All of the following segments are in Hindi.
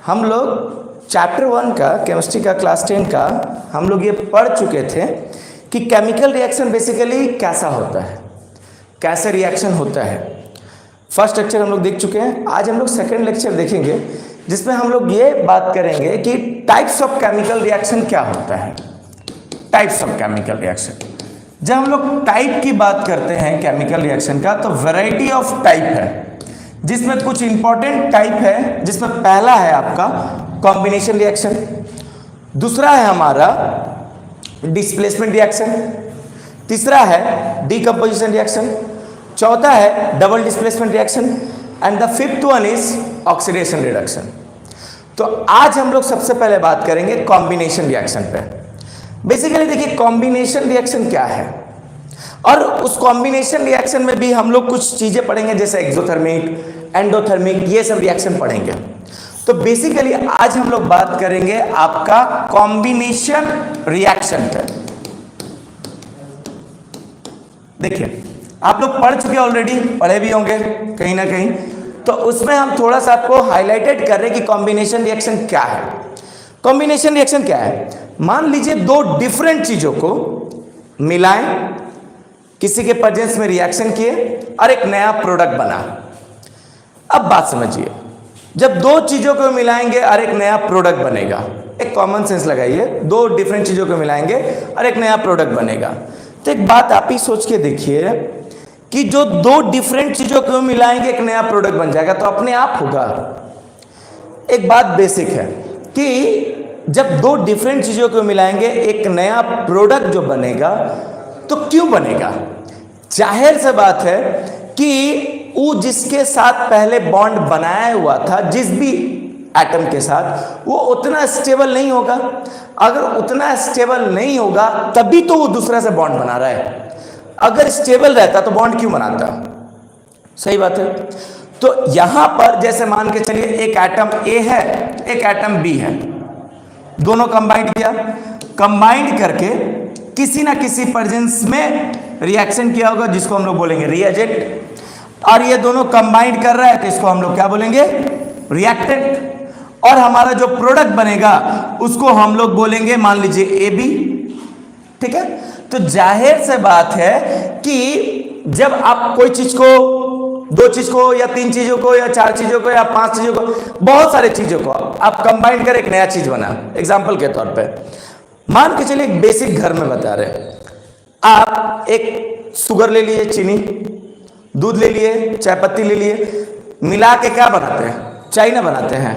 हम लोग चैप्टर 1 का केमिस्ट्री का क्लास 10 का हम लोग ये पढ़ चुके थे कि केमिकल रिएक्शन बेसिकली कैसा होता है, कैसे रिएक्शन होता है। फर्स्ट लेक्चर हम लोग देख चुके हैं। आज हम लोग सेकंड लेक्चर देखेंगे जिसमें हम लोग ये बात करेंगे कि टाइप्स ऑफ केमिकल रिएक्शन क्या होता है। टाइप्स ऑफ केमिकल रिएक्शन, जब हम लोग टाइप की बात करते हैं केमिकल रिएक्शन का तो वैरायटी ऑफ टाइप है, जिसमें कुछ इंपॉर्टेंट टाइप है। जिसमें पहला है आपका कॉम्बिनेशन रिएक्शन, दूसरा है हमारा डिस्प्लेसमेंट रिएक्शन, तीसरा है डीकंपोजिशन रिएक्शन, चौथा है double displacement reaction and the fifth one is oxidation reduction. तो आज हम लोग सबसे पहले बात करेंगे कॉम्बिनेशन रिएक्शन पे। बेसिकली देखिए कॉम्बिनेशन रिएक्शन क्या है, और उस कॉम्बिनेशन रिएक्शन में भी हम लोग कुछ चीजें पढ़ेंगे जैसे एक्सोथर्मिक, एंडोथर्मिक, ये सब रिएक्शन पढ़ेंगे। तो बेसिकली आज हम लोग बात करेंगे आपका कॉम्बिनेशन रिएक्शन पे। देखिए आप लोग पढ़ चुके ऑलरेडी, पढ़े भी होंगे कहीं ना कहीं, तो उसमें हम थोड़ा सा आपको हाईलाइटेड कर रहे हैं कि कॉम्बिनेशन रिएक्शन क्या है। कॉम्बिनेशन रिएक्शन क्या है, मान लीजिए दो डिफरेंट चीजों को मिलाएं, किसी के प्रेजेंस में रिएक्शन किए और एक नया प्रोडक्ट बना। अब बात समझिए, जब दो चीजों को मिलाएंगे और एक नया प्रोडक्ट बनेगा, एक कॉमन सेंस लगाइए, दो डिफरेंट चीजों को मिलाएंगे और एक नया प्रोडक्ट बनेगा, तो एक बात आप ही सोच के देखिए कि जो दो डिफरेंट चीजों को मिलाएंगे एक नया प्रोडक्ट बन जाएगा तो अपने आप होगा। एक बात बेसिक है कि जब दो डिफरेंट चीजों को मिलाएंगे एक नया प्रोडक्ट जो बनेगा, तो क्यों बनेगा? जाहिर सी बात है कि वो जिसके साथ पहले बॉन्ड बनाया हुआ था, जिस भी एटम के साथ, वो उतना स्टेबल नहीं होगा। अगर उतना स्टेबल नहीं होगा तभी तो वो दूसरा से बॉन्ड बना रहा है। अगर स्टेबल रहता तो बॉन्ड क्यों बनाता? सही बात है। तो यहां पर जैसे मान के चलिए एक एटम ए है, एक एटम बी है, दोनों कंबाइंड किया, कंबाइंड करके किसी ना किसी प्रेजेंस में रिएक्शन किया होगा जिसको हम लोग बोलेंगे रिएजेंट, और ये दोनों कंबाइंड कर रहा है तो इसको हम लोग क्या बोलेंगे? रिएक्टेंट। और हमारा जो प्रोडक्ट बनेगा उसको हम लोग बोलेंगे मान लीजिए ए बी। ठीक है, तो जाहिर से बात है कि जब आप कोई चीज को, दो चीज को या तीन चीजों को या चार चीजों को या पांच चीजों को, बहुत सारे चीजों को आप कंबाइन कर एक नया चीज बना। एग्जांपल के तौर पे मान के चलिए एक बेसिक घर में बता रहे, आप एक शुगर ले लिए, चीनी, दूध ले लिए, चाय पत्ती ले लिए, मिला के क्या बनाते हैं? चाय ना बनाते हैं,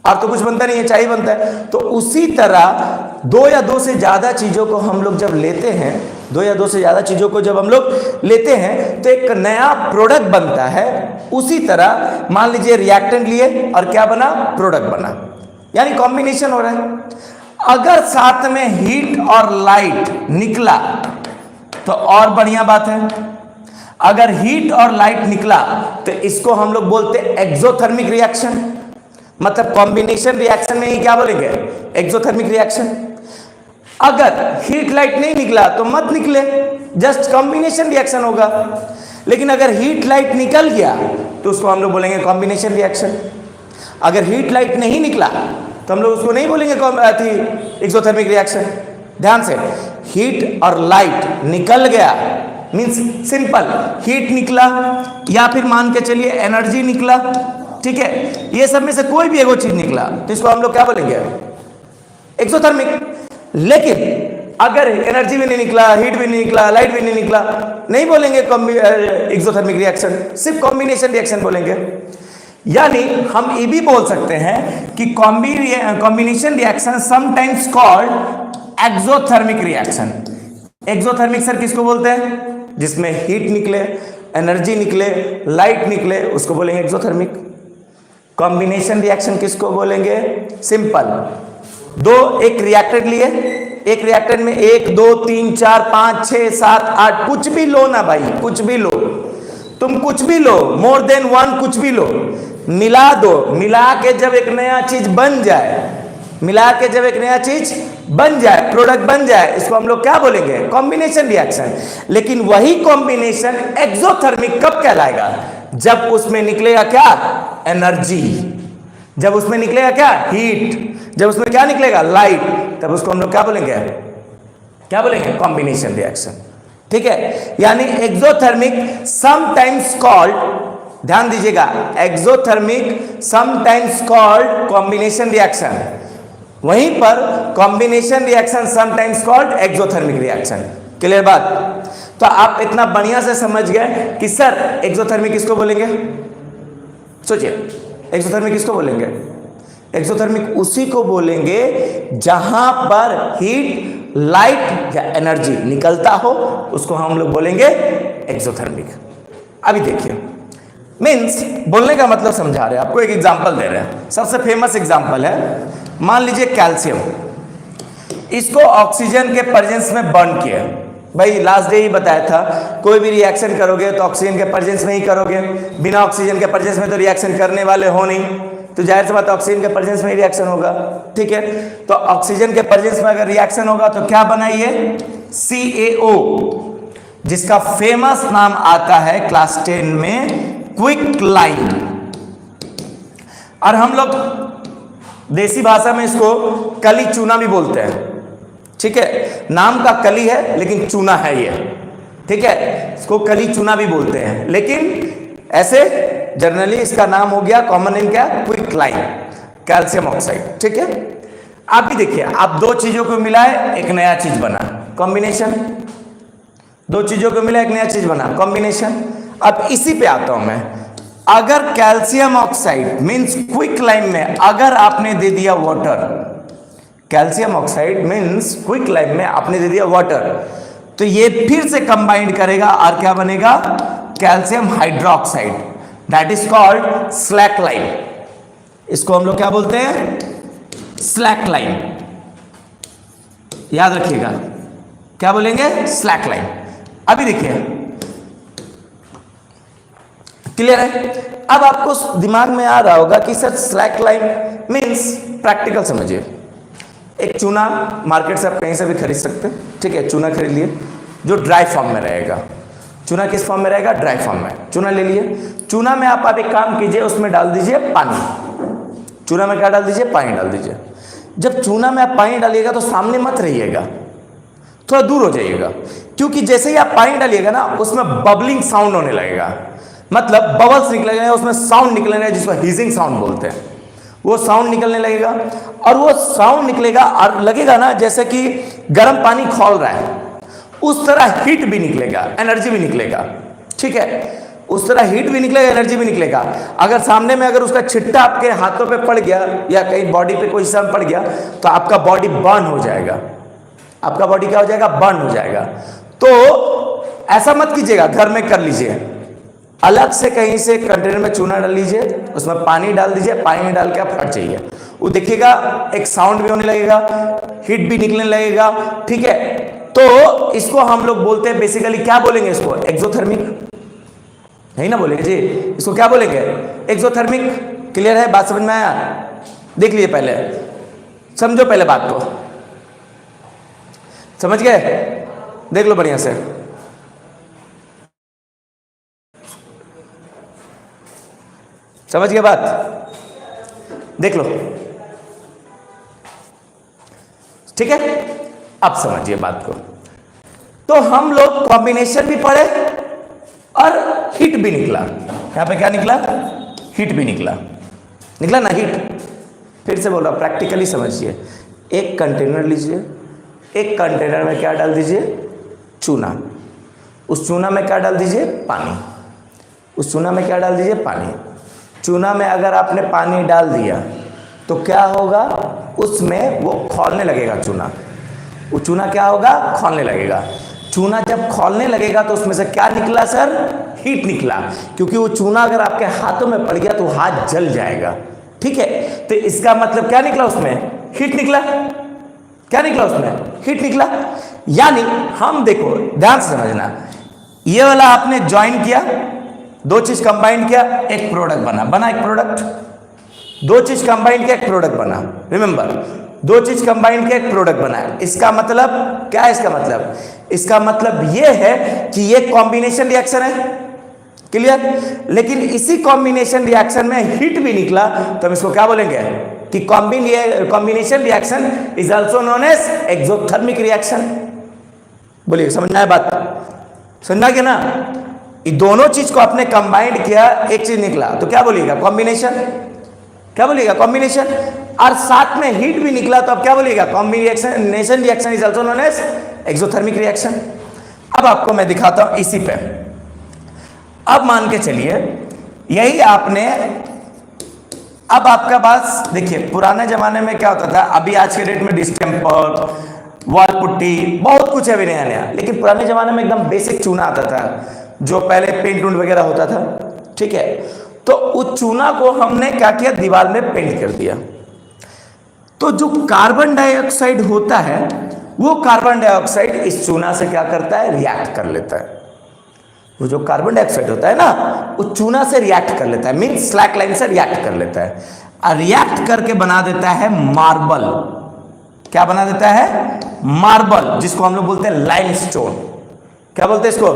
और तो कुछ बनता नहीं है, चाय बनता है। तो उसी तरह दो या दो से ज्यादा चीजों को हम लोग जब लेते हैं, दो या दो से ज्यादा चीजों को जब हम लोग लेते हैं तो एक नया प्रोडक्ट बनता है। उसी तरह मान लीजिए रिएक्टेंट लिए और क्या बना? प्रोडक्ट बना, यानी कॉम्बिनेशन हो रहा है। अगर साथ में हीट और लाइट निकला तो और बढ़िया बात है। अगर हीट और लाइट निकला तो इसको हम लोग बोलते हैं एक्सोथर्मिक रिएक्शन। मतलब कॉम्बिनेशन रिएक्शन में ही क्या बोलेंगे? Exothermic reaction. अगर हीट लाइट नहीं निकला तो मत निकले, जस्ट कॉम्बिनेशन रिएक्शन होगा। लेकिन अगर हीट लाइट निकल गया तो उसको हम लोग बोलेंगे कॉम्बिनेशन रिएक्शन। अगर हीट लाइट नहीं निकला तो हम लोग उसको नहीं बोलेंगे एक्सोथर्मिक रिएक्शन। ध्यान से, हीट और लाइट निकल गया मीन्स सिंपल, हीट निकला या फिर मान के चलिए एनर्जी निकला, ठीक है, ये सब में से कोई भी एगो चीज निकला तो इसको हम लोग क्या बोलेंगे? एक्सोथर्मिक। लेकिन अगर एनर्जी भी नहीं निकला, हीट भी नहीं निकला, लाइट भी नहीं निकला, नहीं बोलेंगे एक्सोथर्मिक रिएक्शन, सिर्फ कॉम्बिनेशन रिएक्शन बोलेंगे। यानी हम ये भी बोल सकते हैं कि combination reaction sometimes called exothermic reaction. Exothermic sir किसको बोलते हैं? जिसमें हीट निकले, एनर्जी निकले, लाइट निकले, उसको बोलेंगे एक्सोथर्मिक। कॉम्बिनेशन रिएक्शन किसको बोलेंगे? सिंपल, दो एक रिएक्टेंट लिए, एक रिएक्टेंट में 1 2 3 4 5 6 7 8 कुछ भी लो ना भाई, कुछ भी लो, तुम कुछ भी लो, मोर देन वन कुछ भी लो, मिला दो, मिला के जब एक नया चीज बन जाए, मिला के जब एक नया चीज बन जाए, प्रोडक्ट बन जाए, इसको हम लोग क्या बोलेंगे? Combination reaction. लेकिन वही कॉम्बिनेशन एक्सोथर्मिक कब कहलाएगा? जब उसमें निकलेगा क्या? एनर्जी। जब उसमें निकलेगा क्या, हीट, जब उसमें क्या निकलेगा, लाइट, तब उसको हम लोग क्या बोलेंगे, क्या बोलेंगे, कॉम्बिनेशन रिएक्शन। ठीक है, यानी एक्सोथर्मिक समटाइम्स कॉल्ड, ध्यान दीजिएगा, exothermic sometimes called combination reaction, वहीं पर combination reaction sometimes called exothermic reaction. Clear बात? तो आप इतना बढ़िया से समझ गए कि सर एक्सोथर्मिक किसको बोलेंगे, सोचिए एक्सोथर्मिक किसको बोलेंगे, एक्सोथर्मिक उसी को बोलेंगे जहां पर हीट, लाइट या एनर्जी निकलता हो, उसको हम लोग बोलेंगे एक्सोथर्मिक। अभी देखिए, मीन्स बोलने का मतलब समझा रहे हैं आपको, एक एग्जांपल दे रहे हैं। सबसे फेमस एग्जांपल है, मान लीजिए कैल्शियम, इसको ऑक्सीजन के प्रेजेंस में बर्न किया। भाई लास्ट डे ही बताया था, कोई भी रिएक्शन करोगे तो ऑक्सीजन के प्रेजेंस में ही करोगे, बिना ऑक्सीजन के प्रेजेंस में तो रिएक्शन करने वाले हो नहीं, तो जाहिर सी बात ऑक्सीजन के प्रेजेंस में ही रिएक्शन होगा। ठीक है, तो ऑक्सीजन के प्रेजेंस में अगर रिएक्शन होगा तो क्या बनाइए, CaO, जिसका फेमस नाम आता है क्लास 10 में क्विक लाइम, और हम लोग देसी भाषा में इसको कली चूना भी बोलते हैं। ठीक है, नाम का कली है लेकिन चूना है ये। ठीक है, इसको कली चूना भी बोलते हैं, लेकिन ऐसे जनरली इसका नाम हो गया कॉमन नेम क्या, क्विक लाइम, कैल्शियम ऑक्साइड। ठीक है, आप भी देखिए, आप दो चीजों को मिलाए एक नया चीज बना, कॉम्बिनेशन, दो चीजों को मिला एक नया चीज बना, कॉम्बिनेशन। अब इसी पे आता हूं मैं, अगर calcium oxide means quick lime में अगर आपने दे दिया water, calcium oxide means quick lime में आपने दे दिया वाटर, तो ये फिर से कंबाइंड करेगा और क्या बनेगा, calcium hydroxide, that is called slack lime. इसको हम लोग क्या बोलते हैं, स्लैक लाइम, याद रखिएगा, क्या बोलेंगे, स्लैक लाइम। अभी देखिए, क्लियर है? अब आपको दिमाग में आ रहा होगा कि sir slack lime means, practical समझिए, एक चूना मार्केट से आप कहीं से भी खरीद सकते हैं। ठीक है, चूना खरीद लिए जो ड्राई फॉर्म में रहेगा। चूना किस फॉर्म में रहेगा, ड्राई फॉर्म में। चूना ले लिए, चूना में आप एक काम कीजिए, उसमें डाल दीजिए पानी। चूना में क्या डाल दीजिए, पानी डाल दीजिए। जब चूना में आप पानी डालिएगा तो सामने मत रहिएगा, थोड़ा दूर हो जाइएगा, क्योंकि जैसे ही आप पानी डालिएगा ना, उसमें बबलिंग साउंड होने लगेगा, मतलब बबल्स निकलेंगे, उसमें साउंड निकलेगा जिसको हीजिंग साउंड बोलते हैं। वो साउंड निकलने लगेगा, और वो साउंड निकलेगा और लगेगा ना जैसे कि गर्म पानी खौल रहा है, उस तरह हीट भी निकलेगा, एनर्जी भी निकलेगा। ठीक है, उस तरह हीट भी निकलेगा, एनर्जी भी निकलेगा। अगर सामने में अगर उसका छिट्टा आपके हाथों पे पड़ गया या कहीं बॉडी पे कोई हिस्सा पड़ गया, तो आपका बॉडी बर्न हो जाएगा, आपका बॉडी क्या हो जाएगा, बर्न हो जाएगा। तो ऐसा मत कीजिएगा, घर में कर लीजिए, अलग से कहीं से कंटेनर में चूना डाल लीजिए, उसमें पानी डाल दीजिए, पानी डाल के आप हट जाइए, वो देखिएगा एक साउंड भी होने लगेगा, हीट भी निकलने लगेगा। ठीक है, तो इसको हम लोग बोलते हैं बेसिकली, क्या बोलेंगे इसको, एक्सोथर्मिक, नहीं ना बोलेंगे जी, इसको क्या बोलेंगे, एक्सोथर्मिक। क्लियर है, बात समझ में आया? देख लीजिए, पहले समझो, पहले बात को समझ गए, देख लो बढ़िया से। समझ गए बात, देख लो, ठीक है। अब समझिए बात को, तो हम लोग कॉम्बिनेशन भी पढ़े और हीट भी निकला। यहां पे क्या निकला, हीट भी निकला, निकला ना हीट। फिर से बोल रहा, प्रैक्टिकली समझिए, एक कंटेनर लीजिए, एक कंटेनर में क्या डाल दीजिए, चूना, उस चूना में क्या डाल दीजिए, पानी, उस चूना में क्या डाल दीजिए, पानी। चूना में अगर आपने पानी डाल दिया तो क्या होगा, उसमें वो खौलने लगेगा चूना, वो चूना क्या होगा, खौलने लगेगा। चूना जब खौलने लगेगा तो उसमें से क्या निकला सर, हीट निकला, क्योंकि वो चूना अगर आपके हाथों में पड़ गया तो हाथ जल जाएगा। ठीक है, तो इसका मतलब क्या निकला, उसमें हीट निकला, क्या निकला, उसमें हीट निकला। यानी हम देखो, ध्यान से समझना, ये वाला आपने ज्वाइन किया, दो चीज कंबाइन किया, एक प्रोडक्ट बना, बना एक प्रोडक्ट, दो चीज कंबाइन किया, एक प्रोडक्ट बना। रिमेंबर, दो चीज कंबाइन किया, एक प्रोडक्ट बना। इसका मतलब क्या है, इसका मतलब, इसका मतलब ये है कि ये कॉम्बिनेशन रिएक्शन है, क्लियर। लेकिन इसी कॉम्बिनेशन रिएक्शन में हीट भी निकला तो हम इसको क्या बोलेंगे कि combination reaction is also known as exothermic reaction. बोलिए समझना है बात, समझना क्या ना। ये दोनों चीज को आपने कंबाइंड किया, एक चीज निकला तो क्या बोलिएगा कॉम्बिनेशन, क्या बोलिएगा कॉम्बिनेशन। और साथ में हीट भी निकला तो अब क्या बोलिएगा combination reaction is also known as exothermic reaction. अब आपको मैं दिखाता हूं इसी पे। अब मान के चलिए यही आपने, अब आपका पास देखिए पुराने जमाने में क्या होता था, अभी आज के डेट में डिस्टेम्पर, वॉल पुट्टी, बहुत कुछ है अभी नया नया, लेकिन पुराने जमाने में एकदम बेसिक चूना आता था जो पहले पेंट उंट वगैरह होता था, ठीक है। तो उस चूना को हमने क्या किया, दीवार में पेंट कर दिया। तो जो कार्बन डाइऑक्साइड होता है वो कार्बन डाइऑक्साइड इस चूना से क्या करता है, रिएक्ट कर लेता है। वो जो कार्बन डाइऑक्साइड होता है ना, वो चूना से रिएक्ट कर लेता है, मींस स्लैक लाइन से रिएक्ट कर लेता है, और रिएक्ट करके बना देता है मार्बल। क्या बना देता है, मार्बल, जिसको हम लोग बोलते हैं लाइमस्टोन। क्या बोलते हैं इसको,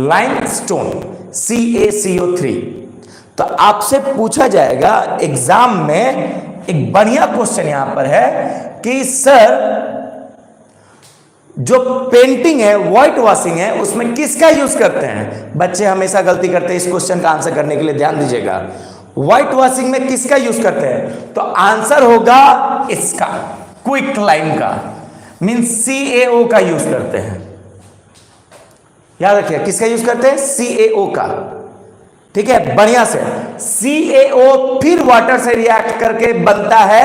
लाइमस्टोन, CaCO3। तो आपसे पूछा जाएगा एग्जाम में, एक बढ़िया क्वेश्चन यहां पर है कि सर जो पेंटिंग है, व्हाइट वॉशिंग है, उसमें किसका यूज करते हैं। बच्चे हमेशा गलती करते हैं, इस क्वेश्चन का आंसर करने के लिए ध्यान दीजिएगा। व्हाइट वॉशिंग में किसका यूज करते हैं, तो आंसर होगा इसका, क्विक लाइम का, मींस CaO का यूज करते हैं। याद रखिए किसका यूज करते हैं, CaO का, ठीक है, बढ़िया से। CaO फिर वाटर से रिएक्ट करके बनता है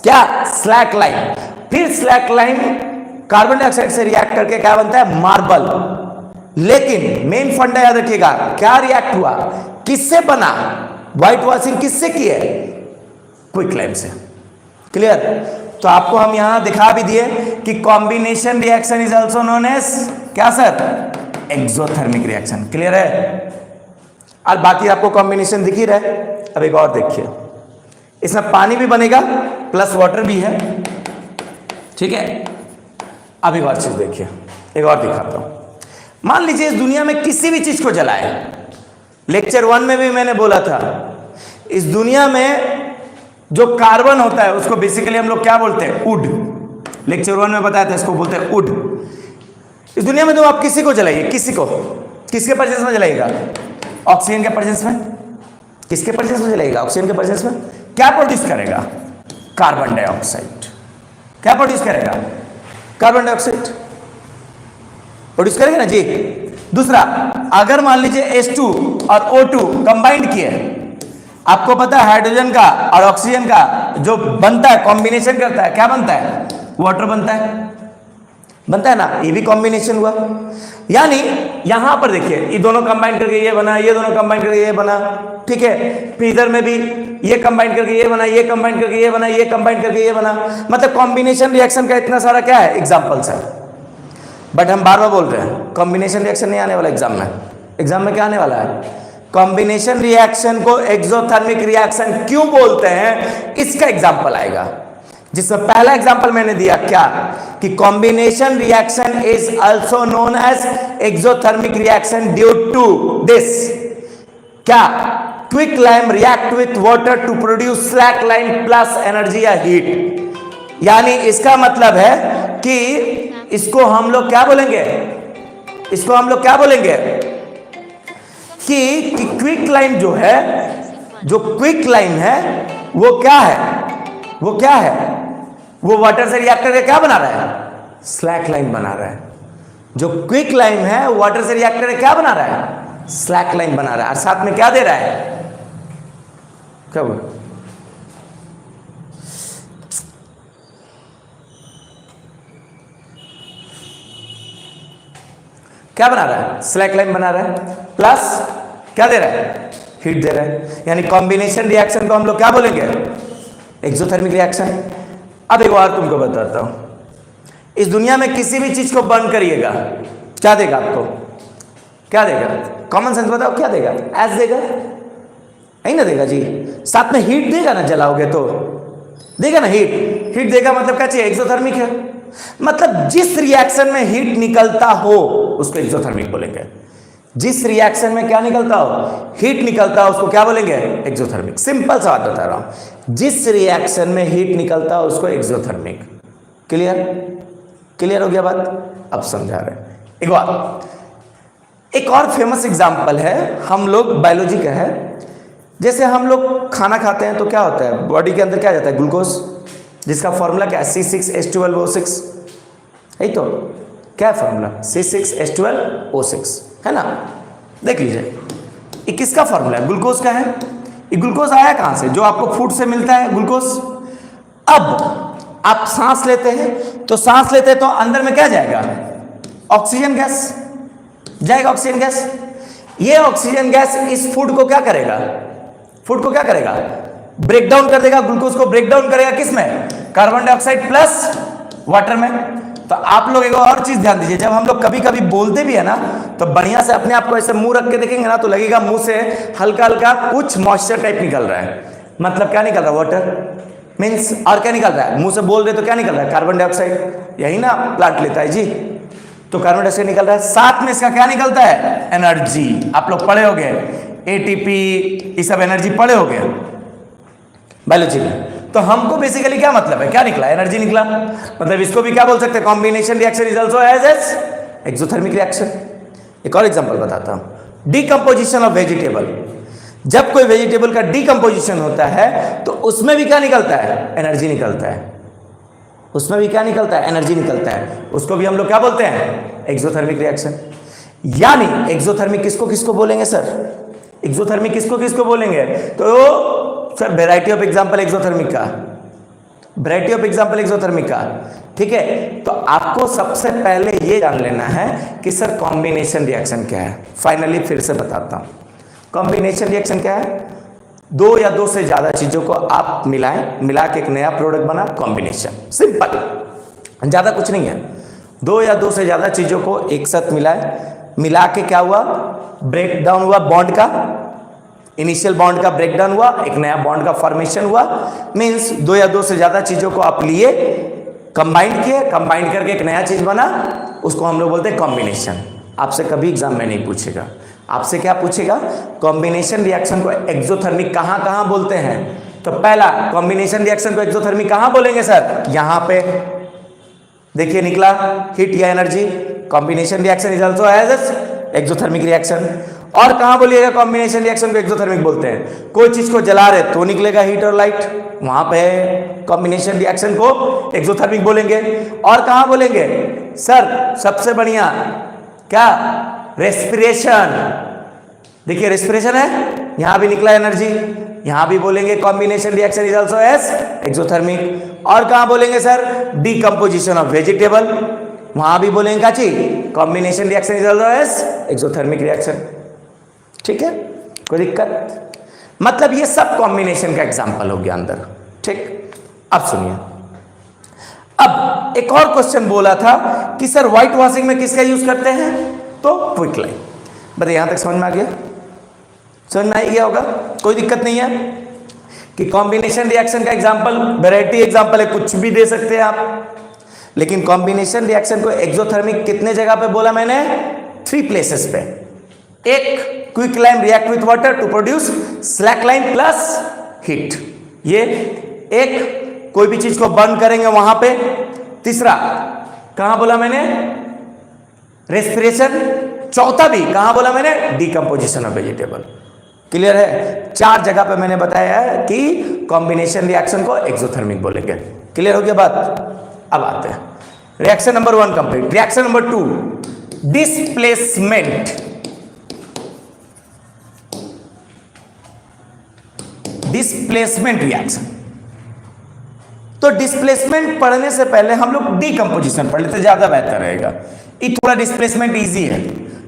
क्या, स्लैक लाइम, फिर स्लैक लाइम कार्बन डाइऑक्साइड से रिएक्ट करके क्या बनता है, मार्बल। लेकिन मेन फंडा याद रखिएगा, क्या रिएक्ट हुआ, किससे बना, व्हाइट वॉशिंग किससे की है, क्विक लाइम से। क्लियर। तो आपको हम यहां दिखा भी दिए कि combination reaction is also known as क्या सर, एक्सोथर्मिक रिएक्शन। क्लियर है। और बाकी आपको कॉम्बिनेशन दिख ही रहा है। अब एक और देखिए, इसमें पानी भी बनेगा प्लस वाटर भी है, ठीक है। अब एक और चीज देखिए, एक और दिखाता हूं। मान लीजिए इस दुनिया में किसी भी चीज को जलाए, लेक्चर 1 में भी मैंने बोला था, इस दुनिया में जो कार्बन होता है उसको बेसिकली हम लोग क्या बोलते हैं, वुड। लेक्चर 1 में बताया था, इसको बोलते हैं वुड। इस दुनिया में तो आप किसी को जलाइए, किसी को, किसके प्रेजेंस में जलाइएगा, ऑक्सीजन के प्रेजेंस में। किसके प्रेजेंस में जलाइएगा, ऑक्सीजन के प्रेजेंस में। क्या प्रोड्यूस करेगा, कार्बन डाइऑक्साइड। क्या प्रोड्यूस करेगा, कार्बन डाइऑक्साइड प्रोड्यूस करेगा ना जी। दूसरा, अगर मान लीजिए H2 और O2 कंबाइंड किए, आपको पता है हाइड्रोजन का और ऑक्सीजन का जो बनता है, कॉम्बिनेशन करता है, क्या बनता है, वाटर बनता है ना, ये भी कॉम्बिनेशन हुआ। यानी यहां पर देखिए, ये दोनों कंबाइन करके ये बना, ये दोनों कंबाइन करके ये बना, ठीक है। फिर इधर में भी ये कंबाइन करके ये बना, ये कंबाइन करके ये बना, ये कंबाइन करके ये बना। मतलब कॉम्बिनेशन रिएक्शन का इतना सारा क्या है, एग्जांपल्स है। बट हम बार बार बोल रहे हैं कॉम्बिनेशन रिएक्शन नहीं आने वाला एग्जाम में। एग्जाम में क्या आने वाला है, कॉम्बिनेशन रिएक्शन को एक्सोथर्मिक रिएक्शन क्यों बोलते हैं, इसका एग्जाम्पल आएगा। जिसमें पहला एग्जांपल मैंने दिया क्या, कि combination reaction is also known as exothermic reaction due to this, क्या, quick lime react with water to produce slack lime plus energy या हीट। यानी इसका मतलब है कि इसको हम लोग क्या बोलेंगे, इसको हम लोग क्या बोलेंगे कि क्विक लाइम जो है, जो क्विक लाइम है वो क्या है, वो क्या है, वो वाटर से रिएक्ट करके क्या बना रहा है, स्लैक लाइन बना रहा है। जो क्विक लाइम है वाटर से रिएक्ट करके क्या बना रहा है, स्लैक लाइन बना रहा है। और साथ में क्या दे रहा है, क्या बोल, क्या बना रहा है, स्लैक लाइन बना रहा है, प्लस क्या दे रहा है, हीट दे रहा है। यानी कॉम्बिनेशन रिएक्शन को हम लोग क्या बोलेंगे, एक्सोथर्मिक रिएक्शन। अब एक बार तुमको बताता हूं, इस दुनिया में किसी भी चीज को बर्न करिएगा, क्या देगा आपको, क्या देगा, कॉमन सेंस बताओ, क्या देगा, एस देगा, नहीं ना देगा जी। साथ में हीट देगा ना, जलाओगे तो देगा ना हीट। हीट देगा मतलब क्या चाहिए, एक्सोथर्मिक है। मतलब जिस रिएक्शन में हीट निकलता हो उसको एक्सोथर्मिक बोलेंगे। जिस रिएक्शन में क्या निकलता हो, हीट निकलता हो, उसको क्या बोलेंगे, एक्सोथर्मिक। सिंपल सा बात बता रहा हूं, जिस रिएक्शन में हीट निकलता हो उसको एक्सोथर्मिक। क्लियर, क्लियर हो गया बात, अब समझा रहे हैं। एक और फेमस एग्जांपल है, हम लोग बायोलॉजी का है, जैसे हम लोग खाना खाते हैं तो क्या होता है, बॉडी के अंदर क्या जाता है, ग्लूकोज, जिसका फॉर्मूला क्या है, C6H12O6, यही तो क्या है फॉर्मूला, C6H12O6, है ना। देख लीजिए ये किसका फॉर्मूला है, ग्लूकोज का है। ये ग्लूकोज आया कहां से, जो आपको फूड से मिलता है ग्लूकोज। अब आप सांस लेते हैं तो सांस लेते हैं तो अंदर में क्या जाएगा, ऑक्सीजन गैस जाएगा, ऑक्सीजन गैस। ये ऑक्सीजन गैस इस फूड को क्या करेगा, फूड को क्या करेगा, ब्रेक डाउन कर देगा, ग्लूकोज को ब्रेक डाउन करेगा किसमें, कार्बन डाइऑक्साइड प्लस वाटर में। तो आप लोग एक और चीज ध्यान दीजिए, जब हम लोग कभी कभी बोलते भी है ना तो बढ़िया से अपने आप को ऐसे मुंह रख के देखेंगे ना तो लगेगा मुंह से हल्का हल्का कुछ मॉइस्चर टाइप निकल रहा है। मतलब क्या निकल रहा है, वाटर मीन्स, और क्या निकल रहा है, मुंह से बोल रहे तो क्या निकल रहा है, कार्बन डाइऑक्साइड। यही ना प्लांट लेता है जी, तो कार्बन डाइऑक्साइड निकल रहा है, साथ में इसका क्या निकलता है, एनर्जी। आप लोग पढ़े होंगे ATP, ये सब एनर्जी पढ़े होंगे बायोलॉजी में। तो हमको बेसिकली क्या मतलब है, क्या निकला, एनर्जी निकला। मतलब इसको भी क्या बोल सकते हैं, combination reaction is also as exothermic reaction. एक और एग्जांपल बताता हूं, डीकंपोजिशन ऑफ वेजिटेबल। जब कोई वेजिटेबल का डीकंपोजिशन होता है तो उसमें भी क्या निकलता है, एनर्जी निकलता है। उसमें भी क्या निकलता है, एनर्जी निकलता है। उसको भी हम लोग क्या बोलते हैं, एक्सोथर्मिक रिएक्शन। यानी एक्सोथर्मिक किसको किसको बोलेंगे सर, एक्सोथर्मिक किसको किसको बोलेंगे, तो sir variety of example exothermic का, वैरायटी ऑफ एग्जांपल एक्सोथर्मिक का। ठीक है, तो आपको सबसे पहले ये जान लेना है कि सर कॉम्बिनेशन रिएक्शन क्या है। फाइनली फिर से बताता हूं, कॉम्बिनेशन रिएक्शन क्या है, दो या दो से ज्यादा चीजों को आप मिलाएं, मिला के एक नया प्रोडक्ट बना, कॉम्बिनेशन। सिंपल, ज्यादा कुछ नहीं है। दो या दो से ज्यादा चीजों को एक साथ मिलाएं, मिला के क्या हुआ, ब्रेक डाउन हुआ बॉन्ड का, इनिशियल बॉन्ड का ब्रेक डाउन हुआ, एक नया बॉन्ड का फॉर्मेशन हुआ। मींस दो या दो से ज्यादा चीजों को आप लिए, कंबाइंड किए, कंबाइंड करके एक नया चीज बना, उसको हम लोग बोलते हैं कॉम्बिनेशन। आपसे कभी एग्जाम में नहीं पूछेगा, आपसे क्या पूछेगा, कॉम्बिनेशन रिएक्शन को एक्सोथर्मिक कहां कहां बोलते हैं। तो पहला, कॉम्बिनेशन रिएक्शन को एक्सोथर्मिक कहां बोलेंगे सर, यहां पे देखिए निकला, हीट या energy. Combination reaction is also as exothermic reaction. और कहां बोलिएगा कॉम्बिनेशन रिएक्शन को एक्सोथर्मिक बोलते हैं, कोई चीज को जला रहे तो निकलेगा हीट और लाइट, वहां पे कॉम्बिनेशन रिएक्शन को एक्सोथर्मिक बोलेंगे। और कहां बोलेंगे सर, सबसे बढ़िया क्या, रेस्पिरेशन। देखिए रेस्पिरेशन है, यहां भी निकला एनर्जी, यहां भी बोलेंगे combination reaction is also as exothermic. और कहां बोलेंगे सर, डीकंपोजिशन ऑफ वेजिटेबल, वहां भी बोलेंगे क्या चीज, combination reaction is also as exothermic reaction. ठीक है, कोई दिक्कत, मतलब ये सब कॉम्बिनेशन का एग्जांपल हो गया अंदर। ठीक, अब सुनिए, अब एक और क्वेश्चन बोला था कि सर व्हाइट वॉशिंग में किसका यूज करते हैं, तो क्विकलाइन। बताइए यहां तक समझ में आ गया, समझ में आ गया होगा, कोई दिक्कत नहीं है कि कॉम्बिनेशन रिएक्शन का एग्जांपल वैरायटी एग्जांपल है, कुछ भी दे सकते हैं आप। लेकिन कॉम्बिनेशन रिएक्शन को एक्सोथर्मिक कितने जगह पे बोला मैंने, 3 प्लेसेस पे। एक, quicklime react with water to produce slack lime plus heat, ये एक, कोई भी चीज को बर्न करेंगे वहां पे। तीसरा कहां बोला मैंने, रेस्पिरेशन। चौथा भी कहां बोला मैंने, डीकंपोजिशन ऑफ वेजिटेबल। क्लियर है, 4 जगह पे मैंने बताया है कि कॉम्बिनेशन रिएक्शन को एक्सोथर्मिक बोलेंगे। क्लियर हो गया बात। अब आते हैं reaction number 1 complete. Reaction number 2, displacement. Displacement reaction, तो डिस्प्लेसमेंट पढ़ने से पहले हम लोग डीकंपोजिशन पढ़ लेते, ज्यादा बेहतर रहेगा। ये थोड़ा डिस्प्लेसमेंट इजी है,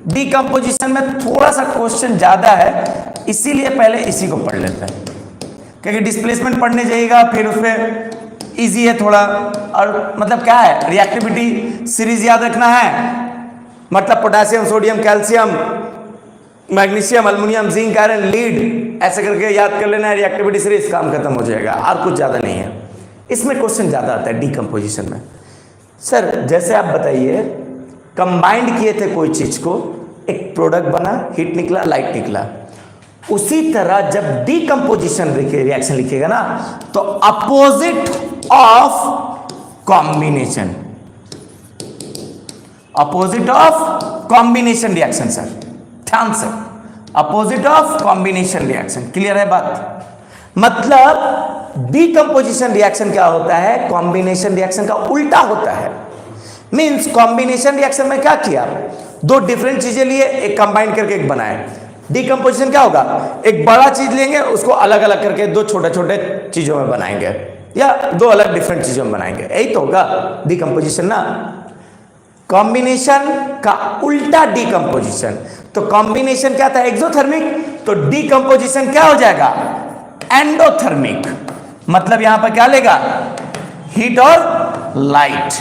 डीकंपोजिशन में थोड़ा सा क्वेश्चन ज्यादा है, इसीलिए पहले इसी को पढ़ लेते हैं। क्योंकि डिस्प्लेसमेंट पढ़ने जाइएगा फिर उसमें इजी है थोड़ा, और मतलब क्या है, रिएक्टिविटी सीरीज याद रखना है, मतलब potassium, sodium, calcium, magnesium, aluminium, zinc, iron, lead, ऐसे करके याद कर लेना है, रिएक्टिविटी सीरीज, काम खत्म हो जाएगा। और कुछ ज्यादा नहीं है, इसमें क्वेश्चन ज्यादा आता है डीकंपोजिशन में। सर जैसे आप बताइए, कंबाइंड किए थे कोई चीज को, एक प्रोडक्ट बना, हीट निकला, लाइट निकला। उसी तरह जब डीकंपोजिशन रिएक्शन लिखिएगा ना तो opposite of combination, opposite of combination reaction sir, ध्यान से, opposite of combination reaction. Clear है बात? मतलब डीकंपोजिशन रिएक्शन क्या होता है? कॉम्बिनेशन रिएक्शन का उल्टा होता है। मींस कॉम्बिनेशन रिएक्शन में क्या किया, दो डिफरेंट चीजें लिए, एक कंबाइन करके एक बनाए। डीकंपोजिशन क्या होगा, एक बड़ा चीज लेंगे, उसको अलग अलग करके दो छोटे छोटे चीजों में बनाएंगे, या दो अलग डिफरेंट चीजों में बनाएंगे। यही तो होगा डीकंपोजिशन ना। कॉम्बिनेशन का उल्टा डीकंपोजिशन। तो कॉम्बिनेशन क्या था? एक्सोथर्मिक। तो डीकंपोजिशन क्या हो जाएगा? एंडोथर्मिक। मतलब यहां पर क्या लेगा? हीट और लाइट।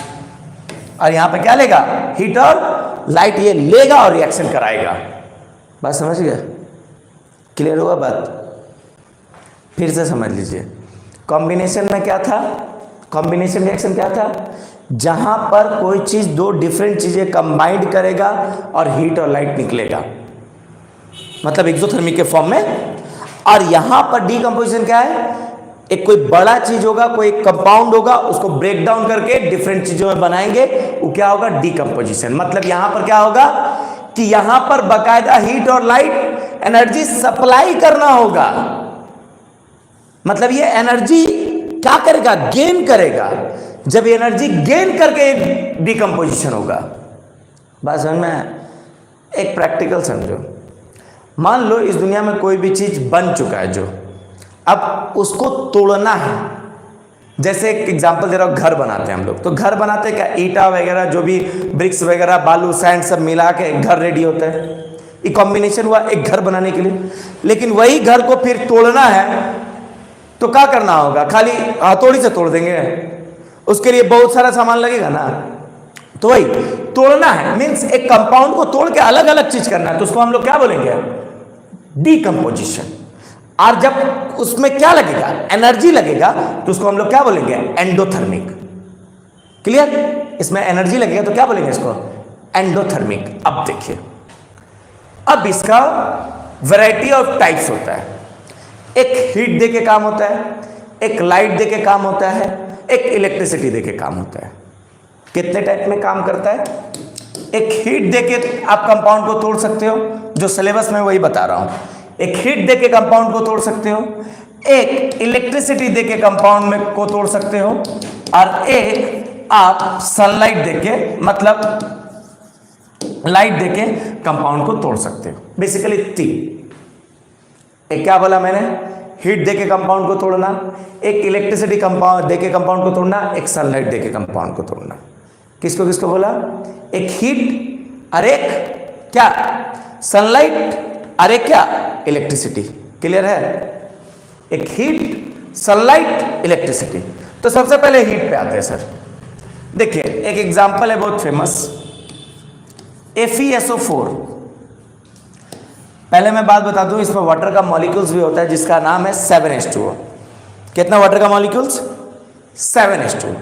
और यहां पर क्या लेगा? हीट और लाइट ये लेगा और रिएक्शन कराएगा। बात समझ गया? क्लियर हुआ बात? फिर से समझ लीजिए। कॉम्बिनेशन में क्या था? कॉम्बिनेशन रिएक्शन क्या था? जहां पर कोई चीज दो डिफरेंट चीजें कंबाइंड करेगा और हीट और लाइट निकलेगा, मतलब एक्सोथर्मिक के फॉर्म में। और यहां पर डीकंपोजिशन क्या है? एक कोई बड़ा चीज होगा, कोई कंपाउंड होगा, उसको ब्रेक डाउन करके डिफरेंट चीजों में बनाएंगे, वो क्या होगा? डीकंपोजिशन। मतलब यहां पर क्या होगा कि यहां पर बकायदा हीट और लाइट एनर्जी सप्लाई करना होगा। मतलब ये एनर्जी क्या करेगा? गेन करेगा। जब एनर्जी गेन करके डीकंपोजिशन होगा। बात समझ में? एक प्रैक्टिकल समझो। मान लो इस दुनिया में कोई भी चीज बन चुका है, जो अब उसको तोड़ना है। जैसे एक एग्जांपल दे रहा हूं, घर बनाते हैं हम लोग। तो घर बनाते हैं क्या? ईटा वगैरह, जो भी ब्रिक्स वगैरह, बालू, सैंड सब मिला के घर रेडी होता है। ये कॉम्बिनेशन हुआ एक घर बनाने के लिए। लेकिन वही घर को फिर तोड़ना है तो क्या करना होगा? खाली हथौड़ी से तोड़ देंगे? उसके लिए बहुत सारा सामान लगेगा ना। तो वही तोड़ना है, मीन्स एक कंपाउंड को तोड़ के अलग अलग चीज करना है, तो उसको हम लोग क्या बोलेंगे? डीकंपोजिशन। और जब उसमें क्या लगेगा? एनर्जी लगेगा, तो उसको हम लोग क्या बोलेंगे? एंडोथर्मिक। क्लियर? इसमें एनर्जी लगेगा तो क्या बोलेंगे इसको? एंडोथर्मिक। अब देखिए, अब इसका वैरायटी ऑफ टाइप्स होता है। एक हीट दे के काम होता है, एक लाइट दे के काम होता है, एक इलेक्ट्रिसिटी दे के काम होता है। कितने टाइप में काम करता है? एक हीट दे के आप कंपाउंड को तोड़ सकते हो, जो सिलेबस में वही बता रहा हूं। एक हीट दे के कंपाउंड को तोड़ सकते हो, एक इलेक्ट्रिसिटी दे के कंपाउंड में को तोड़ सकते हो, और एक आप सनलाइट दे के, मतलब लाइट दे के कंपाउंड को तोड़ सकते हो। बेसिकली तीन। एक क्या बोला मैंने? हीट दे के कंपाउंड को तोड़ना, एक इलेक्ट्रिसिटी कंपाउंड दे के कंपाउंड को तोड़ना, एक सनलाइट दे के कंपाउंड को तोड़ना। किसको किसको बोला? एक हीट और एक क्या? सनलाइट, और एक क्या? इलेक्ट्रिसिटी। क्लियर है? एक हीट, सनलाइट, इलेक्ट्रिसिटी। तो सबसे पहले हीट पे आते हैं सर। देखिए एक एग्जांपल है बहुत फेमस, FeSO4। पहले मैं बात बता दूं, इसमें वाटर का मॉलिक्यूल्स भी होता है जिसका नाम है 7H2O। कितना वाटर का मॉलिक्यूल्स? 7H2O।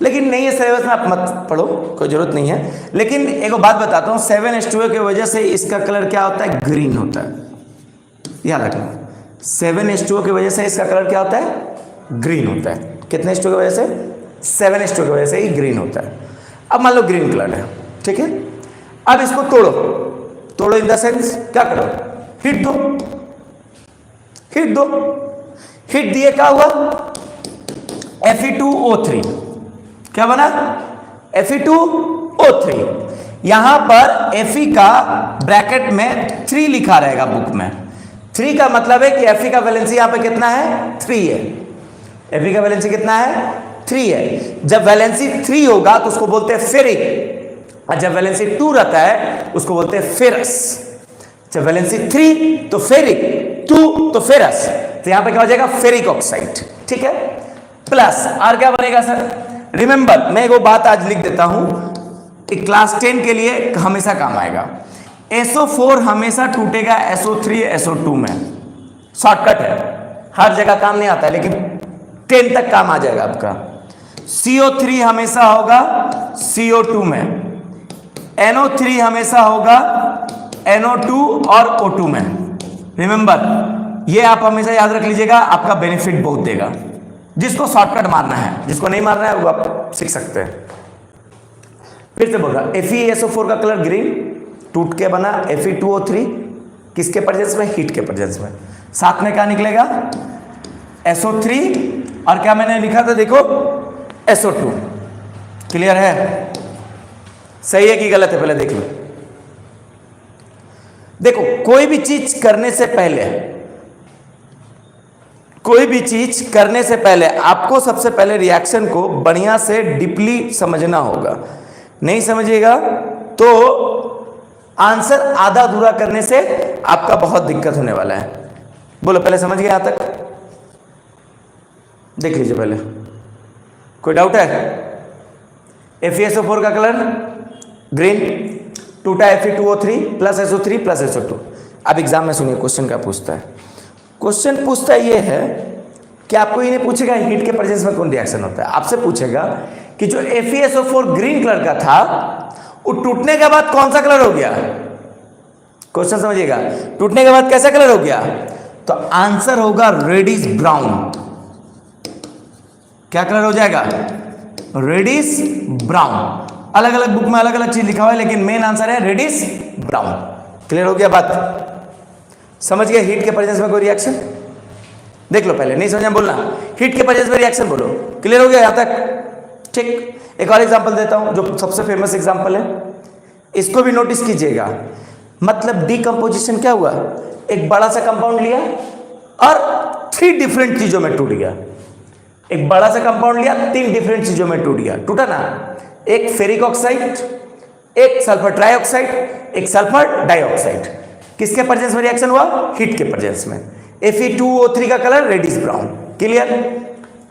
लेकिन नहीं है सिलेबस में, आप मत पढ़ो, कोई जरूरत नहीं है। लेकिन एक बात बताता हूं, 7H2O की वजह से इसका कलर क्या होता है? ग्रीन होता है। याद रखना, 7H2O की वजह से इसका कलर क्या होता है? ग्रीन होता है। कितने H2O की वजह से? 7H2O की वजह से ही ग्रीन होता है। अब मान लो ग्रीन कलर है, ठीक है। अब इसको तोड़ो, तोड़ो इन द सेंस क्या करो? हिट दो, हिट दो। हिट दिए क्या हुआ? Fe2O3। क्या बना? Fe2O3। यहां पर Fe का ब्रैकेट में 3 लिखा रहेगा बुक में। 3 का मतलब है कि Fe का वैलेंसी यहां पे कितना है? 3 है। Fe का वैलेंसी कितना है? 3 है। जब वैलेंसी 3 होगा तो उसको बोलते हैं फेरिक, और जब वैलेंसी 2 रहता है उसको बोलते हैं फेरस। जब वैलेंसी 3 तो फेरिक, 2 तो फेरस, तो यहां पे क्या हो जाएगा? Ferric oxide. ठीक है। प्लस और क्या बनेगा सर? रिमेंबर, मैं एक बात आज लिख देता हूं, क्लास 10 के लिए हमेशा काम आएगा। SO4 हमेशा टूटेगा SO3 SO2 में। शॉर्टकट है, हर जगह काम नहीं आता है, लेकिन 10 तक काम आ जाएगा आपका। CO3 हमेशा होगा CO2 में, NO3 हमेशा होगा NO2 और O2 में। रिमेंबर, ये आप हमेशा याद रख लीजिएगा, आपका बेनिफिट बहुत देगा। जिसको शॉर्टकट मारना है, जिसको नहीं मारना है वो आप सीख सकते हैं। फिर से बोल रहा, FeSO4 का कलर ग्रीन, टूट के बना Fe2O3, किसके प्रेजेंस में? हीट के प्रेजेंस में। साथ में क्या निकलेगा? SO3 और क्या मैंने लिखा था देखो, SO2। क्लियर है? सही है कि गलत है? पहले देख लो। देखो, कोई भी चीज करने से पहले आपको सबसे पहले रिएक्शन को बढ़िया से डीपली समझना होगा। नहीं समझिएगा तो आंसर आधा अधूरा करने से आपका बहुत दिक्कत होने वाला है। बोलो, पहले समझ गए? यहां तक देख लीजिए पहले। कोई डाउट है? FeSO4 का कलर ग्रीन, टूटा Fe2O3 plus SO3 plus SO2। अब एग्जाम में सुनिए क्वेश्चन क्या पूछता है। क्वेश्चन पूछता ये है कि आपको ये नहीं पूछेगा हीट के प्रेजेंस में कौन रिएक्शन होता है, आपसे पूछेगा कि जो FeSO4 ग्रीन कलर का था वो टूटने के बाद कौन सा कलर हो गया। क्वेश्चन समझिएगा, टूटने के बाद कैसा कलर हो गया? तो आंसर होगा रेडिश ब्राउन। क्या कलर हो जाएगा? Reddish brown. अलग अलग बुक में अलग अलग चीज लिखा हुआ है, लेकिन मेन आंसर है रेडिश ब्राउन। क्लियर हो गया बात? समझ गए हीट के प्रेजेंस में कोई रिएक्शन? देख लो पहले, नहीं समझा बोलना, हीट के प्रेजेंस में रिएक्शन बोलो। क्लियर हो गया यहां तक? ठीक, एक और एग्जांपल देता हूं जो सबसे फेमस एग्जांपल है, इसको भी नोटिस कीजिएगा। मतलब डीकंपोजिशन क्या हुआ? एक बड़ा सा कंपाउंड लिया और 3 डिफरेंट चीजों में टूट गया। एक बड़ा सा कंपाउंड लिया, 3 डिफरेंट चीजों में टूट गया। टूटा ना? एक फेरिक ऑक्साइड, एक सल्फर ट्राइऑक्साइड, एक सल्फर डाइऑक्साइड। किसके प्रेजेंस में रिएक्शन हुआ? हीट के प्रेजेंस में। Fe2O3 का कलर रेडिश ब्राउन। क्लियर?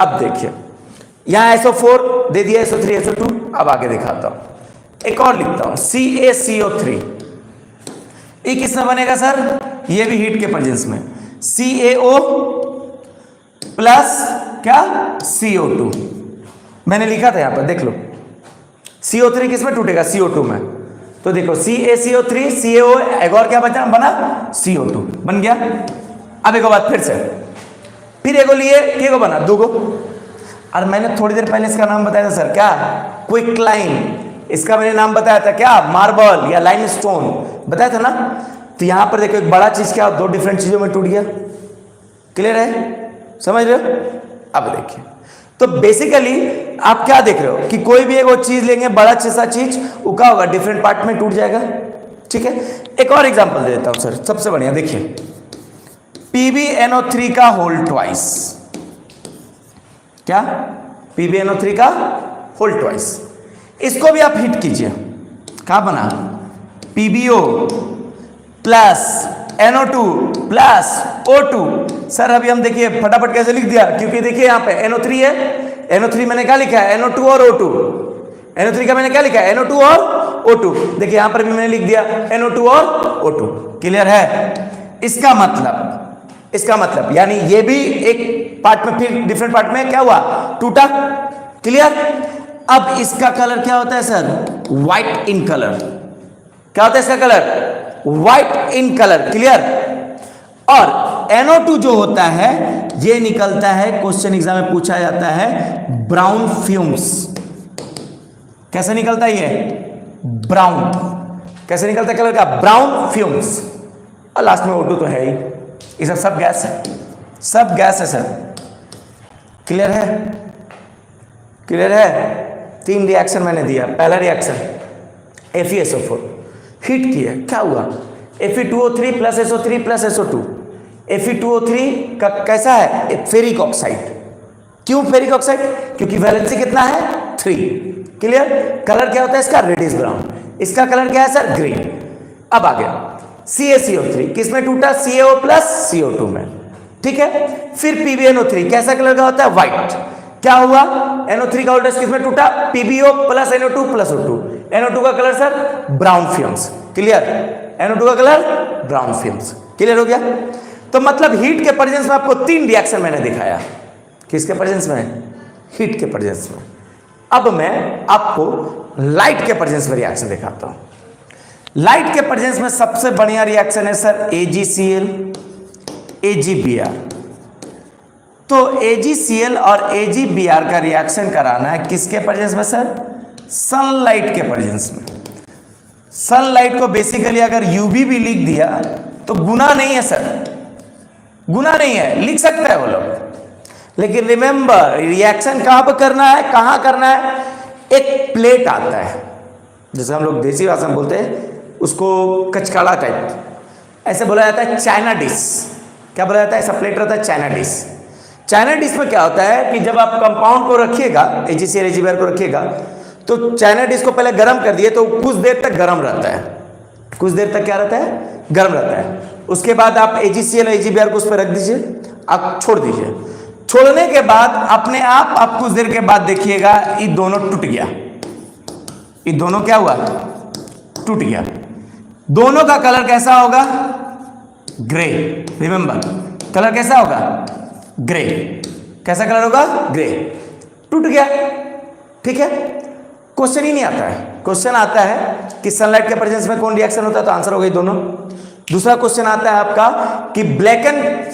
अब देखिए, यहां SO4 दे दिया, SO3 SO2। अब आगे दिखाता हूं, एक और लिखता हूं, CaCO3। ये किसमें बनेगा सर? ये भी हीट के प्रेजेंस में। CaO प्लस क्या? CO2। मैंने लिखा था यहां पर, देख लो। CO3 किसमें टूटेगा? CO2 में। तो देखो CaCO3 CaO, एक और क्या बचा? बना CO2 बन गया। अब एक बात फिर एगो लिए, के बना 2 गो। और मैंने थोड़ी देर पहले इसका नाम बताया था सर, क्या? क्विकलाइन। इसका मैंने नाम बताया था क्या? मार्बल या लाइमस्टोन बताया था ना। तो यहां पर देखो, एक बड़ा चीज क्या 2 डिफरेंट चीजों में टूट गया। क्लियर है? समझ रहे हो? अब देखिए, तो बेसिकली आप क्या देख रहे हो कि कोई भी एक चीज लेंगे, बड़ा सा चीज, वो क्या होगा? डिफरेंट पार्ट में टूट जाएगा। ठीक है, एक और एग्जांपल दे देता हूं सर, सबसे बढ़िया देखिए, PbNO3 का होल ट्वाइस। क्या? PbNO3 का होल ट्वाइस। इसको भी आप हिट कीजिए। क्या बना? PbO plus NO2 plus O2। Sir अभी हम देखिए फटाफट कैसे लिख दिया, क्योंकि देखिए यहां पे NO3 है, NO3 मैंने क्या लिखा है? NO2 और O2। NO3 का मैंने क्या लिखा है? NO2 और O2। देखिए यहां पर भी मैंने लिख दिया NO2 और O2। क्लियर है? इसका मतलब यानी ये भी एक पार्ट में, फिर डिफरेंट पार्ट में क्या हुआ? टूटा। क्लियर? अब इसका कलर क्या होता है सर? White in colour. क्या होता है इसका colour? White in colour. Clear? और NO2 जो होता है ये निकलता है, क्वेश्चन एग्जाम में पूछा जाता है, ब्राउन फ्यूम्स। कैसे निकलता है ये? ब्राउन। कैसे निकलता है कलर का? Brown fumes. और लास्ट में O2 तो है ही, ये सब गैस है, सब गैस है सर। क्लियर है? क्लियर है? 3 रिएक्शन मैंने दिया। पहला रिएक्शन FeSO4 हीट किया, क्या हुआ? Fe2O3 plus SO3 plus SO2। Fe2O3 का कैसा है? एक फेरिक ऑक्साइड। क्यों फेरिक ऑक्साइड? क्योंकि वैलेंसी कितना है? 3। क्लियर? कलर क्या होता है इसका? Reddish brown. इसका कलर क्या है सर? ग्रीन। अब आ गया CaCO3, किसमें टूटा? CaO प्लस CO2 में। ठीक है, फिर PbNO3 कैसा कलर का होता है? व्हाइट। क्या हुआ? NO3 का वोल्टेज किसमें टूटा? PbO plus NO2 plus O2। NO2 का colour sir? Brown fumes. Clear? NO2 का कलर ब्राउन फ्यूम्स। क्लियर हो गया? तो मतलब हीट के प्रेजेंस में आपको 3 रिएक्शन मैंने दिखाया। किसके प्रेजेंस में? हीट के प्रेजेंस में। अब मैं आपको लाइट के प्रेजेंस में रिएक्शन दिखाता हूं। लाइट के प्रेजेंस में सबसे बढ़िया रिएक्शन है सर AgCl AgBr। तो AgCl और AgBr का रिएक्शन कराना है किसके प्रेजेंस में सर? सनलाइट के प्रेजेंस में। सनलाइट को बेसिकली अगर यूवी भी लिख दिया तो गुना नहीं है सर, गुना नहीं है, लिख सकता है वो लोग। लेकिन रिमेंबर रिएक्शन कहां पर करना है, कहां करना है? एक प्लेट आता है जैसे हम लोग देसी भाषा में बोलते हैं उसको कचकाड़ा टाइप, ऐसे बोला जाता है चाइना डिश। क्या बोला जाता है? ऐसा प्लेट रहता है चाइना डिश। चाइना डिश में क्या होता है कि जब आप कंपाउंड को रखिएगा AgCl AgBr को रखिएगा तो चाइना डिश को पहले गर्म कर दिए तो कुछ देर तक गर्म रहता है, कुछ देर तक क्या रहता है? गर्म रहता है। उसके बाद आप AgCl AgBr को उस पर रख दीजिए, आप छोड़ दीजिए। छोड़ने के बाद अपने आप कुछ देर के बाद देखिएगा ये दोनों टूट गया। ये दोनों क्या हुआ? टूट गया। दोनों का कलर कैसा होगा? ग्रे। रिमेंबर कलर कैसा होगा? ग्रे। कैसा कलर होगा? ग्रे। टूट गया, ठीक है। क्वेश्चन ही नहीं आता है। क्वेश्चन आता है कि सनलाइट के प्रेजेंस में कौन रिएक्शन होता है, तो आंसर हो गई दोनों। दूसरा क्वेश्चन आता है आपका कि ब्लैक एंड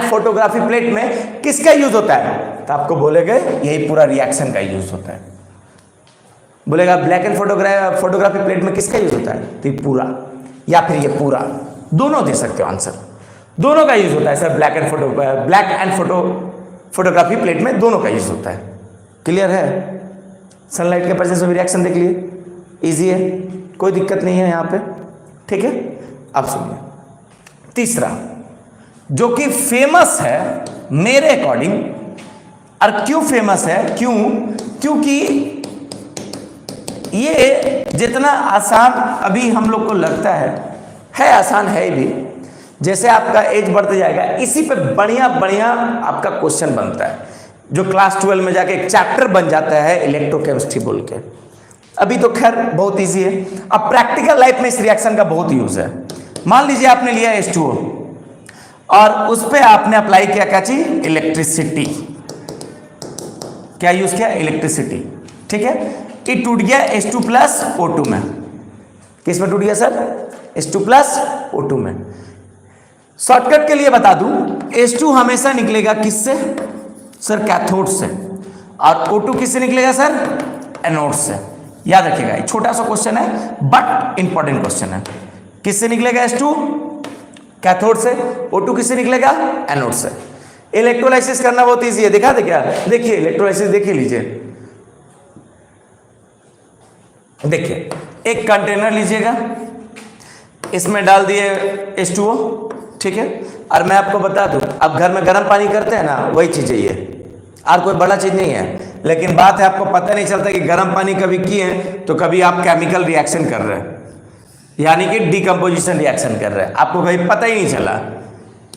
फोटोग्राफी प्लेट में किसका यूज होता है, तो आपको बोलेगा यही पूरा रिएक्शन का यूज होता है। बोलेगा ब्लैक एंड फोटोग्राफी प्लेट में किसका यूज होता है, तो ये पूरा या फिर ये पूरा, दोनों दे सकते हो आंसर। दोनों का यूज होता है sir, black and photography plate में दोनों का यूज होता है। क्लियर है? सनलाइट के प्रेजेंस में रिएक्शन देख लिए, इजी है, कोई दिक्कत नहीं है यहाँ पे, ठीक है। अब सुनिए तीसरा जो कि फेमस है मेरे अकॉर्डिंग, और क्यों फेमस है? क्योंकि ये जितना आसान अभी हम लोग को लगता है आसान है भी, जैसे आपका एज बढ़ते जाएगा इसी पे बढ़िया आपका क्वेश्चन बनता है, जो क्लास 12 में जाके एक चैप्टर बन जाता है इलेक्ट्रोकेमिस्ट्री बोल के। अभी तो खैर बहुत इजी है, अब प्रैक्टिकल लाइफ में इस रिएक्शन का बहुत यूज है। मान लीजिए आपने लिया H2O और उस पर आपने अप्लाई किया क्या चीज? इलेक्ट्रिसिटी। क्या यूज किया? इलेक्ट्रिसिटी, ठीक है। ये टूट गया H2 प्लस O2 में। किस में टूट गया सर? H2 प्लस O2 में। शॉर्टकट के लिए बता दूं, H2 हमेशा निकलेगा किससे सर? कैथोड से। और O2 किससे निकलेगा सर? एनोड से। याद रखिएगा, ये छोटा सा क्वेश्चन है बट इंपॉर्टेंट क्वेश्चन है। किससे निकलेगा H2? कैथोड से। O2 किससे निकलेगा? एनोड से। इलेक्ट्रोलाइसिस करना बहुत इजी है, दिखा दे क्या? देखिए इलेक्ट्रोलाइसिस देखिए लीजिए, देखिए एक कंटेनर लीजिएगा, इसमें डाल दिए H2O, ठीक है। और मैं आपको बता दूं, अब घर में गर्म पानी करते हैं ना, वही चीज है ये, और कोई बड़ा चीज नहीं है। लेकिन बात है आपको पता नहीं चलता कि गर्म पानी कभी किए तो कभी आप केमिकल रिएक्शन कर रहे हैं, यानी कि डिकम्पोजिशन रिएक्शन कर रहे हैं, आपको कभी पता ही नहीं चला।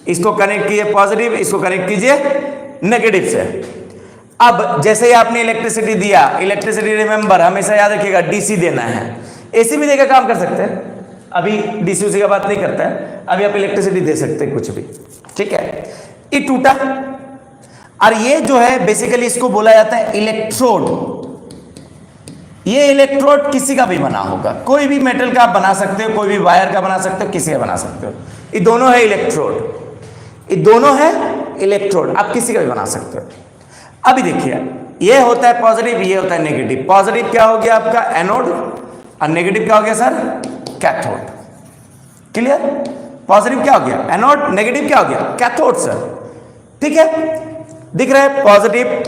इसको कनेक्ट कीजिए पॉजिटिव, इसको कनेक्ट कीजिए नेगेटिव से। अब जैसे ही आपने इलेक्ट्रिसिटी दिया, इलेक्ट्रिसिटी रिमेंबर हमेशा याद रखिएगा डीसी देना है। एसी भी देकर काम कर सकते हैं, अभी डीसी उसी का बात नहीं करता है, अभी आप इलेक्ट्रिसिटी दे सकते हैं कुछ भी, ठीक है। ये टूटा, और ये जो है बेसिकली इसको बोला जाता है इलेक्ट्रोड। ये इलेक्ट्रोड किसी का भी बना होगा, कोई भी मेटल का आप बना सकते हो, कोई भी वायर का बना सकते हो, किसी का बना सकते हो। ये दोनों है इलेक्ट्रोड, ये दोनों है इलेक्ट्रोड, आप किसी का भी बना सकते हो। अभी देखिए ये होता है पॉजिटिव, ये होता है नेगेटिव। पॉजिटिव क्या हो गया आपका? एनोड, और नेगेटिव क्या हो गया सर? कैथोड। क्लियर? पॉजिटिव क्या हो गया? एनोड, नेगेटिव क्या हो गया? कैथोड सर, ठीक है। दिख रहा है पॉजिटिव,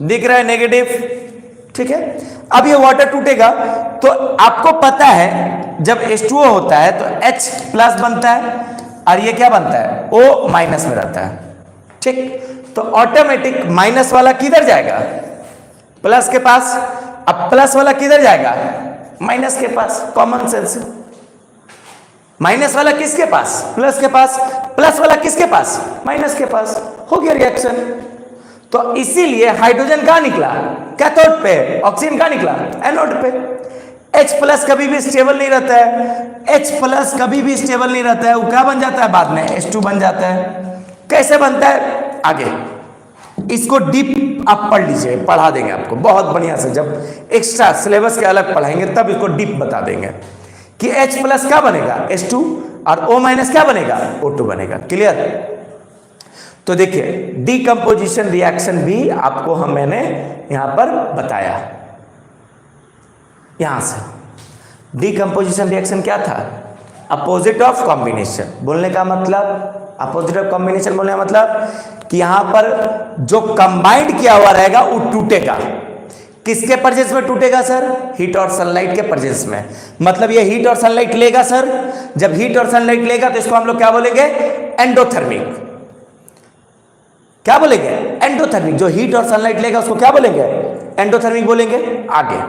दिख रहा है नेगेटिव, ठीक है। अब ये वाटर टूटेगा तो आपको पता है जब H2O होता है तो H प्लस बनता है, और ये क्या बनता है? O माइनस में रहता है, ठीक। तो ऑटोमेटिक माइनस वाला किधर जाएगा? प्लस के पास। अब प्लस वाला किधर जाएगा? माइनस के पास। Common sense. माइनस वाला किसके पास? प्लस के पास। प्लस वाला किसके पास? माइनस के पास। हो गया रिएक्शन। तो इसीलिए हाइड्रोजन कहां निकला? कैथोड पे। ऑक्सीजन कहां निकला? एनोड पे। H प्लस कभी भी स्टेबल नहीं रहता है, H प्लस कभी भी स्टेबल नहीं रहता है, वो क्या बन जाता है बाद में? H2 बन जाता है। कैसे बनता है? आगे इसको डीप आप पढ़ लीजिए, पढ़ा देंगे आपको बहुत बढ़िया से, जब एक्स्ट्रा सिलेबस के अलग पढ़ाएंगे तब इसको डीप बता देंगे कि H प्लस क्या बनेगा H2 और O माइनस क्या बनेगा O2 बनेगा। क्लियर? तो देखिए डीकंपोजिशन रिएक्शन भी आपको मैंने यहां पर बताया। यहां से डीकंपोजिशन रिएक्शन क्या था? Opposite of combination. बोलने का मतलब अपोजिट ऑफ कॉम्बिनेशन बोलने का मतलब कि यहां पर जो कंबाइंड किया हुआ रहेगा वो टूटेगा। किसके प्रेजेंस में टूटेगा सर? हीट और सनलाइट के प्रेजेंस में। मतलब ये हीट और सनलाइट लेगा सर, जब हीट और सनलाइट लेगा तो इसको हम लोग क्या बोलेंगे? एंडोथर्मिक। क्या बोलेंगे? एंडोथर्मिक। जो हीट और सनलाइट लेगा उसको क्या बोलेंगे? एंडोथर्मिक बोलेंगे। आगे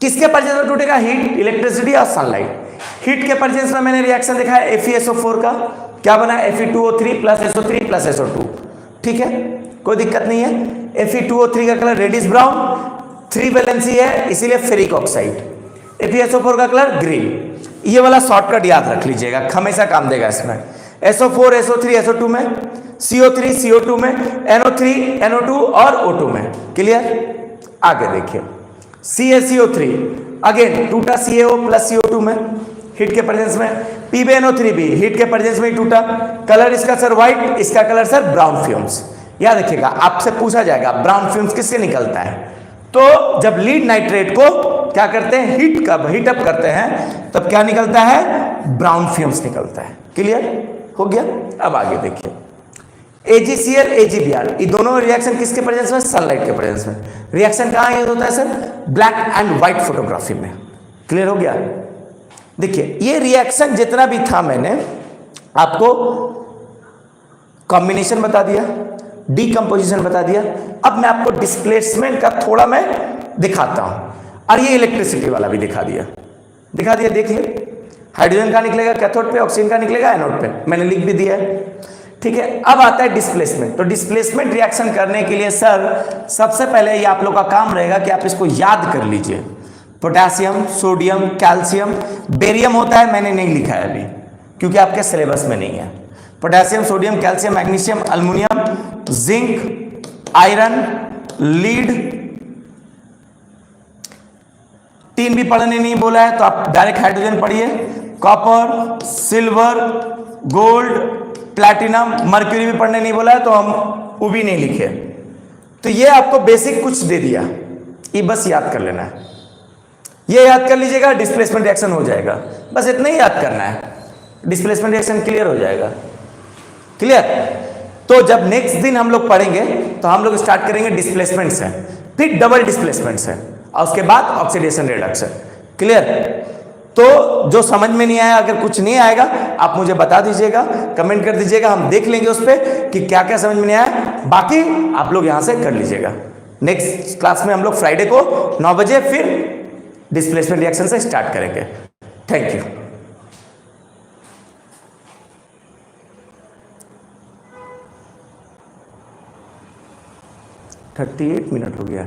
किसके प्रेजेंस में टूटेगा? हीट, इलेक्ट्रिसिटी और सनलाइट। हीट के प्रेजेंस में मैंने रिएक्शन दिखाया FeSO4 का, क्या बना? Fe2O3 plus SO3 plus SO2। ठीक है, कोई दिक्कत नहीं है। Fe2O3 का कलर रेडिश ब्राउन, 3 वैलेंसी है इसीलिए फेरिक ऑक्साइड। FeSO4 का कलर ग्रीन। ये वाला शॉर्टकट याद रख लीजिएगा, हमेशा काम देगा इसमें। SO4 SO3 SO2 में, CO3 CO2 में, NO3 NO2 और O2 में। क्लियर? आगे देखिए CaCO3 अगेन टूटा CaO प्लस CO2 में हीट के प्रेजेंस में। PbNO3 भी हीट के प्रेजेंस में ही टूटा। कलर इसका सर व्हाइट, इसका कलर सर ब्राउन फ्यूम्स। याद रखिएगा आपसे पूछा जाएगा ब्राउन फ्यूम्स किससे निकलता है? तो जब लीड नाइट्रेट को क्या करते हैं? हीट अप करते हैं तब क्या निकलता है? ब्राउन फ्यूम्स निकलता है। क्लियर हो गया? अब आगे देखिए AgCl AgBr, ये दोनों रिएक्शन किसके प्रेजेंस में? सनलाइट के प्रेजेंस में। रिएक्शन कहाँ यूज होता है sir? Black and white photography में। क्लियर हो गया? देखिए ये रिएक्शन जितना भी था मैंने आपको कॉम्बिनेशन बता दिया, डीकंपोजिशन बता दिया। अब मैं आपको डिस्प्लेसमेंट का थोड़ा मैं दिखाता हूं, और ये इलेक्ट्रिसिटी वाला भी दिखा दिया। देख ले, हाइड्रोजन का निकलेगा कैथोड पे, ऑक्सीजन का निकलेगा एनोड पे, मैंने लिख भी दिया है। ठीक है, अब आता है डिस्प्लेसमेंट। तो डिस्प्लेसमेंट रिएक्शन करने के लिए सर सबसे पहले ये आप लोग का काम रहेगा कि आप इसको याद कर लीजिए। पोटेशियम, सोडियम, कैल्शियम, बेरियम होता है, मैंने नहीं लिखा है अभी क्योंकि आपके सिलेबस में नहीं है। Potassium, sodium, calcium, magnesium, aluminium, zinc, iron, lead, 3 भी पढ़ने नहीं बोला है तो आप डायरेक्ट हाइड्रोजन पढ़िए। Copper, silver, gold, platinum, mercury भी पढ़ने नहीं बोला है तो हम वो भी नहीं लिखे। तो ये आपको बेसिक कुछ दे दिया, ये बस याद कर लेना है। ये याद कर लीजिएगा, डिस्प्लेसमेंट रिएक्शन हो जाएगा। बस इतना ही याद करना है, डिस्प्लेसमेंट रिएक्शन क्लियर हो जाएगा। क्लियर? तो जब नेक्स्ट दिन हम लोग पढ़ेंगे तो हम लोग स्टार्ट करेंगे डिस्प्लेसमेंट से, फिर डबल डिस्प्लेसमेंट से, और उसके बाद ऑक्सीडेशन रिडक्शन। क्लियर? तो जो समझ में नहीं आया, अगर कुछ नहीं आएगा आप मुझे बता दीजिएगा, कमेंट कर दीजिएगा, हम देख लेंगे उस पर कि क्या क्या समझ में नहीं आया। बाकी आप लोग यहां से कर लीजिएगा। नेक्स्ट क्लास में हम लोग फ्राइडे को 9 बजे फिर डिस्प्लेसमेंट रिएक्शन से स्टार्ट करेंगे। Thank you. 38 मिनट हो गया।